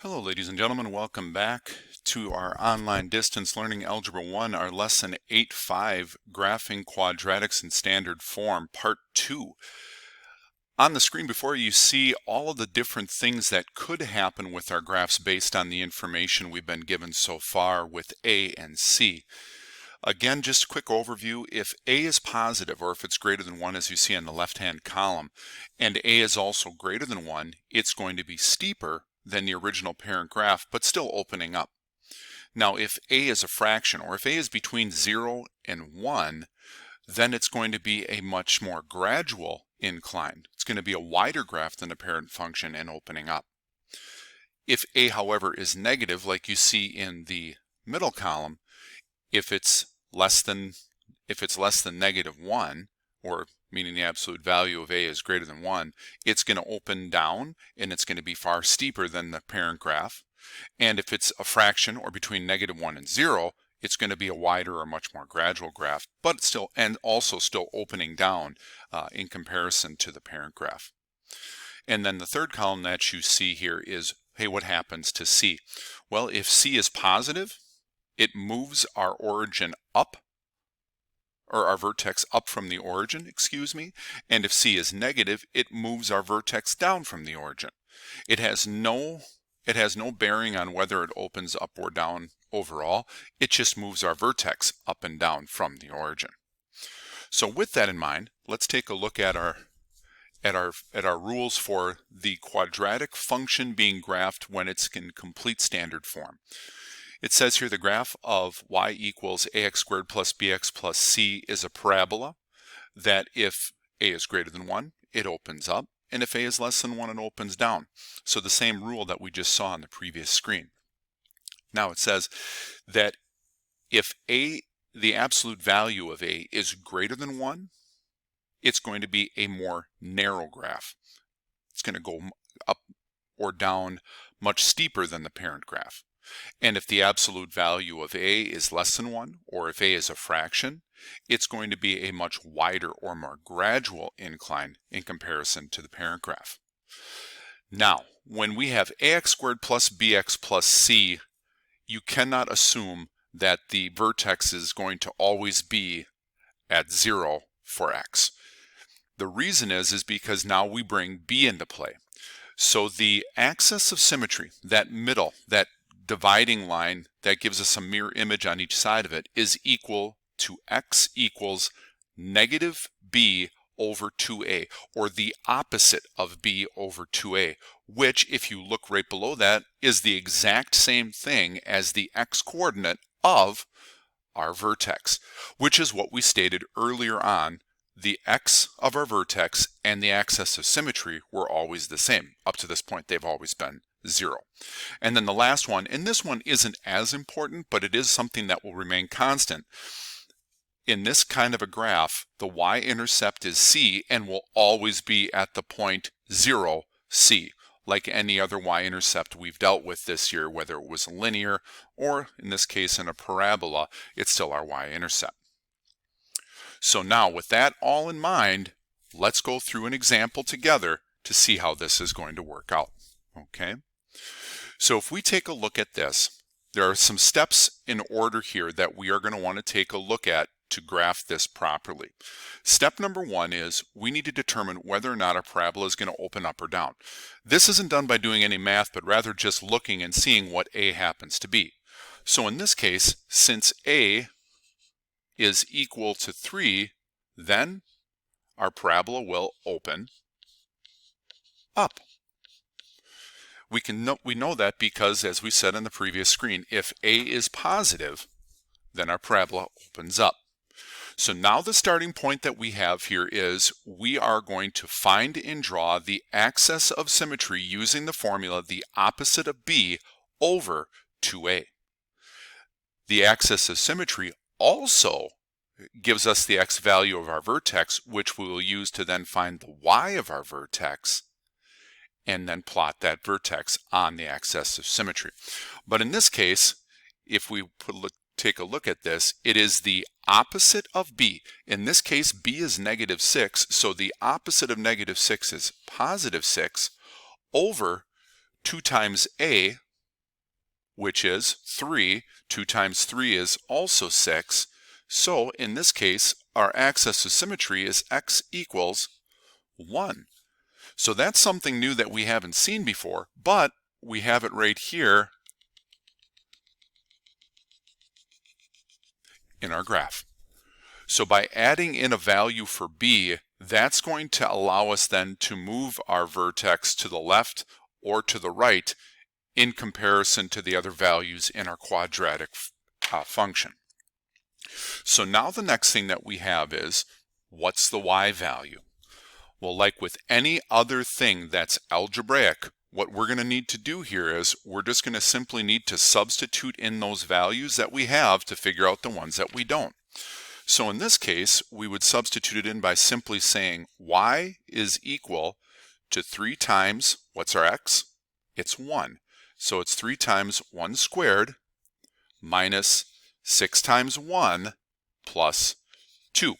Hello ladies and gentlemen, welcome back to our online distance learning Algebra 1, our lesson 8.5, Graphing Quadratics in Standard Form, Part 2. On the screen before you see all of the different things that could happen with our graphs based on the information we've been given so far with A and C. Again, just a quick overview. If A is positive, or if it's greater than 1 as you see on the left-hand column, and A is also greater than 1, it's going to be steeper than the original parent graph, but still opening up. Now, if A is a fraction, or if A is between 0 and 1, then it's going to be a much more gradual incline. It's going to be a wider graph than the parent function and opening up. If A, however, is negative, like you see in the middle column, if it's less than -1, or meaning the absolute value of A is greater than 1, it's going to open down and it's going to be far steeper than the parent graph. And if it's a fraction, or between -1 and 0, it's going to be a wider or much more gradual graph, but still, and also still opening down in comparison to the parent graph. And then the third column that you see here is, hey, what happens to C? Well, if C is positive, it moves our origin up, or our vertex up from the origin, and if C is negative, it moves our vertex down from the origin. It has no bearing on whether it opens up or down overall. It just moves our vertex up and down from the origin. So with that in mind, let's take a look at our rules for the quadratic function being graphed when it's in complete standard form. It says here the graph of y equals ax squared plus bx plus c is a parabola that if a is greater than 1, it opens up, and if a is less than 1, it opens down. So the same rule that we just saw on the previous screen. Now it says that if the absolute value of a is greater than 1, it's going to be a more narrow graph. It's going to go up or down much steeper than the parent graph. And if the absolute value of a is less than 1, or if a is a fraction, it's going to be a much wider or more gradual incline in comparison to the parent graph. Now, when we have ax squared plus bx plus c, you cannot assume that the vertex is going to always be at 0 for x. The reason is because now we bring b into play. So the axis of symmetry, that middle, that dividing line that gives us a mirror image on each side of it, is equal to x equals negative b over 2a, or the opposite of b over 2a, which, if you look right below that, is the exact same thing as the x coordinate of our vertex, which is what we stated earlier on. The x of our vertex and the axis of symmetry were always the same. Up to this point, they've always been 0. And then the last one, and this one isn't as important, but it is something that will remain constant. In this kind of a graph, the y-intercept is c and will always be at the point 0, c, like any other y-intercept we've dealt with this year, whether it was linear or, in this case, in a parabola, it's still our y-intercept. So now, with that all in mind, let's go through an example together to see how this is going to work out. Okay? So if we take a look at this, there are some steps in order here that we are going to want to take a look at to graph this properly. Step number 1 is we need to determine whether or not our parabola is going to open up or down. This isn't done by doing any math, but rather just looking and seeing what a happens to be. So in this case, since a is equal to 3, then our parabola will open up. We know that because, as we said on the previous screen, if a is positive, then our parabola opens up. So now the starting point that we have here is we are going to find and draw the axis of symmetry using the formula the opposite of b over 2a. The axis of symmetry also gives us the x value of our vertex, which we will use to then find the y of our vertex and then plot that vertex on the axis of symmetry. But in this case, if we take a look at this, it is the opposite of b. In this case, b is -6, so the opposite of -6 is +6 over 2 times a which is 3. 2 times 3 is also 6. So in this case, our axis of symmetry is x equals 1. So that's something new that we haven't seen before, but we have it right here in our graph. So by adding in a value for b, that's going to allow us then to move our vertex to the left or to the right in comparison to the other values in our quadratic function. So now the next thing that we have is, what's the y value? Well, like with any other thing that's algebraic, what we're going to need to do here is we're just going to simply need to substitute in those values that we have to figure out the ones that we don't. So in this case, we would substitute it in by simply saying y is equal to 3 times, what's our x? It's 1. So it's 3 times 1 squared minus 6 times 1 plus 2.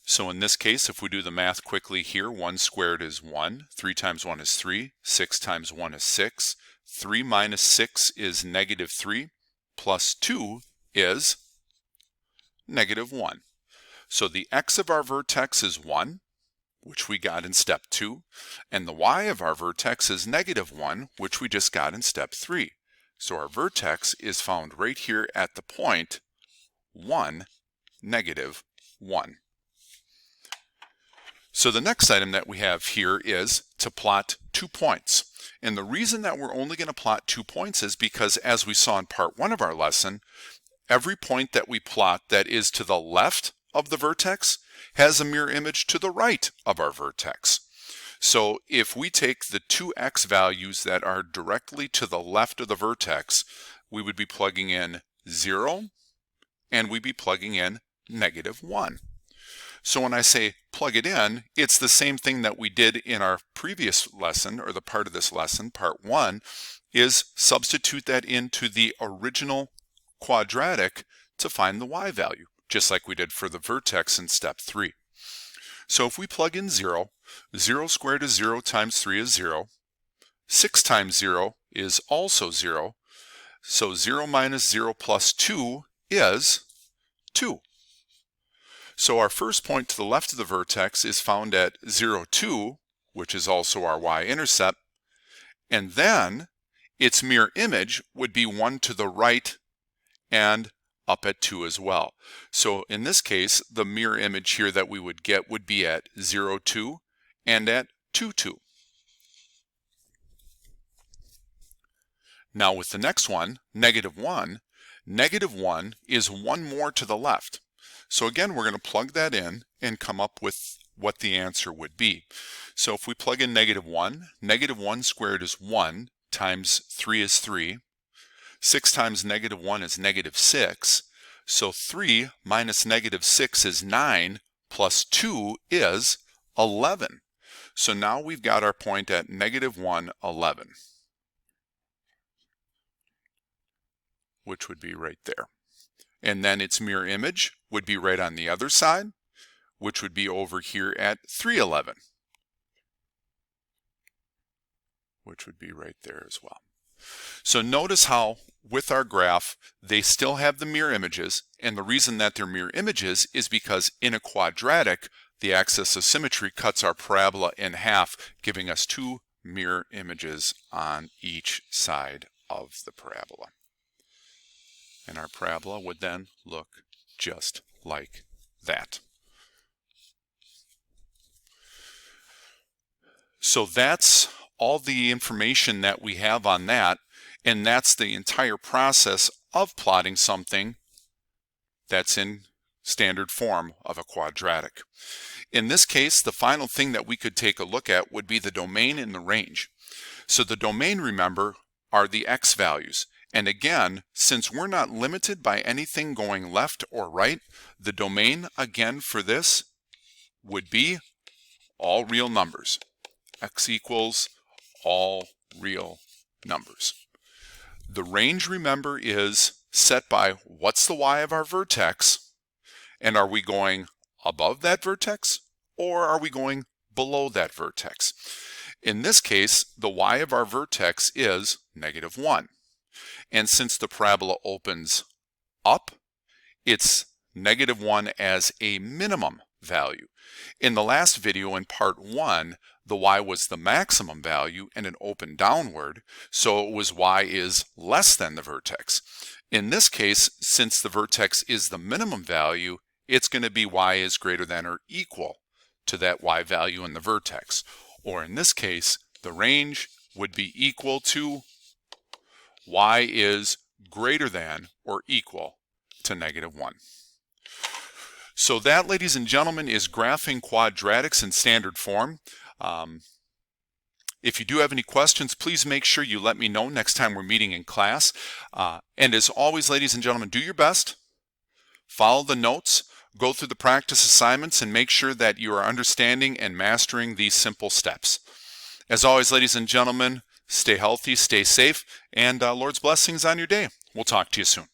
So in this case, if we do the math quickly here, 1 squared is 1, 3 times 1 is 3, 6 times 1 is 6, 3 minus 6 is negative 3, plus 2 is negative 1. So the x of our vertex is 1, which we got in step 2, and the y of our vertex is negative 1, which we just got in step 3. So our vertex is found right here at the point 1, negative 1. So the next item that we have here is to plot 2 points. And the reason that we're only going to plot 2 points is because, as we saw in part 1 of our lesson, every point that we plot that is to the left of the vertex has a mirror image to the right of our vertex. So if we take the 2x values that are directly to the left of the vertex, we would be plugging in 0 and we'd be plugging in negative 1. So when I say plug it in, it's the same thing that we did in our previous lesson, or the part of this lesson, part 1, is substitute that into the original quadratic to find the y value, just like we did for the vertex in step 3. So if we plug in 0, 0 squared is 0 times 3 is 0. 6 times 0 is also 0. So 0 minus 0 plus 2 is 2. So our first point to the left of the vertex is found at 0, 2, which is also our y-intercept. And then its mirror image would be 1 to the right and up at 2 as well. So in this case, the mirror image here that we would get would be at 0, 2 and at 2, 2. Now with the next one, negative 1 is 1 more to the left. So again, we're going to plug that in and come up with what the answer would be. So if we plug in negative 1 squared is 1 times 3 is 3. 6 times negative 1 is negative 6. So 3 minus negative 6 is 9, plus 2 is 11. So now we've got our point at negative 1, 11, which would be right there. And then its mirror image would be right on the other side, which would be over here at 311, which would be right there as well. So notice how with our graph, they still have the mirror images, and the reason that they're mirror images is because in a quadratic, the axis of symmetry cuts our parabola in half, giving us 2 mirror images on each side of the parabola. And our parabola would then look just like that. So that's all the information that we have on that, and that's the entire process of plotting something that's in standard form of a quadratic. In this case, the final thing that we could take a look at would be the domain and the range. So the domain, remember, are the x values. And again, since we're not limited by anything going left or right, the domain again for this would be all real numbers. X equals all real numbers. The range, remember, is set by what's the y of our vertex, and are we going above that vertex or are we going below that vertex? In this case, the y of our vertex is negative 1. And since the parabola opens up, it's -1 as a minimum value. In the last video, in part 1, the y was the maximum value and it opened downward, so it was y is less than the vertex. In this case, since the vertex is the minimum value, it's going to be y is greater than or equal to that y value in the vertex. Or in this case, the range would be equal to y is greater than or equal to -1. So that, ladies and gentlemen, is graphing quadratics in standard form. If you do have any questions, please make sure you let me know next time we're meeting in class. And as always, ladies and gentlemen, do your best. Follow the notes, go through the practice assignments, and make sure that you are understanding and mastering these simple steps. As always, ladies and gentlemen, stay healthy, stay safe, and Lord's blessings on your day. We'll talk to you soon.